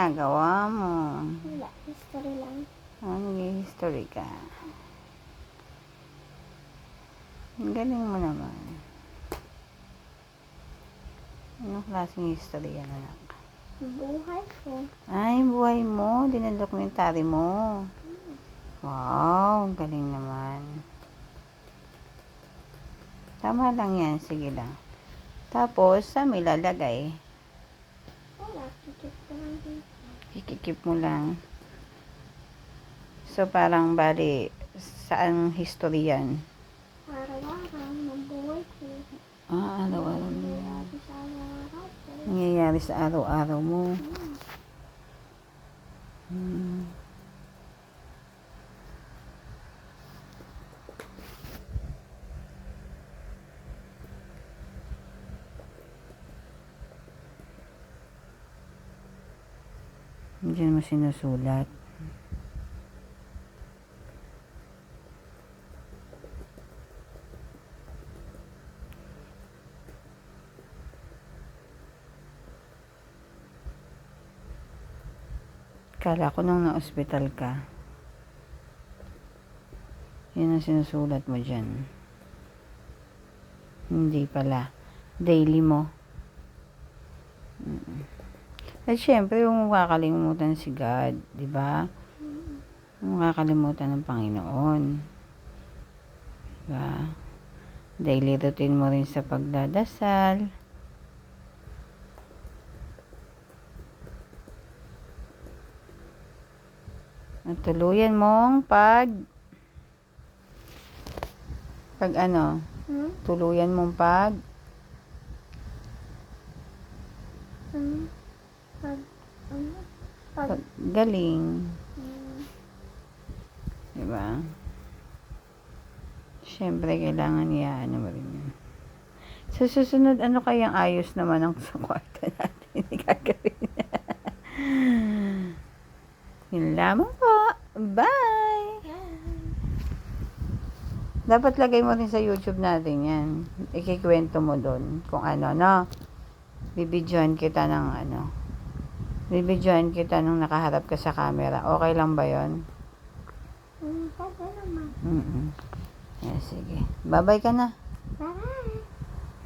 ginagawa mo? Wala, history lang. Nag-history ka. Ang galing mo naman. Anong klaseng history yan, anak? Buhay ko. Ay, buhay mo. Dinadokumentary mo. Wow, ang galing naman. Tama lang yan. Sige lang. Tapos, saan may lalagay? Wala, kikip ko lang dito. Ikikip mo lang. So, parang bali, saan history yan? Araw-araw ng buhay ko. Araw-araw mo. Nangyayari sa araw-araw ko. Nangyayari sa araw-araw mo. Diyan mo sinusulat. Kala ko nung na-hospital ka. Yan ang sinusulat mo dyan. Hindi pala. Daily mo. At syempre, huwag mo kakalimutan si God. Diba? Huwag mo kakalimutan ng Panginoon. Diba? Daily routine mo rin sa pagdadasal. At tuluyan mong tuluyan mong galing. Diba? Siyempre, kailangan ano mo rin yun. Sa susunod, ano kayang ayos naman ang sa kwarto natin? Hindi gagawin. Yun lamang po. Bye! Dapat lagay mo rin sa YouTube natin yan. Ikikwento mo doon kung ano, no? Bibidyohan kita nung nakaharap ka sa camera. Okay lang ba yun? Pwede naman. Yeah, sige. Bye-bye ka na. Bye!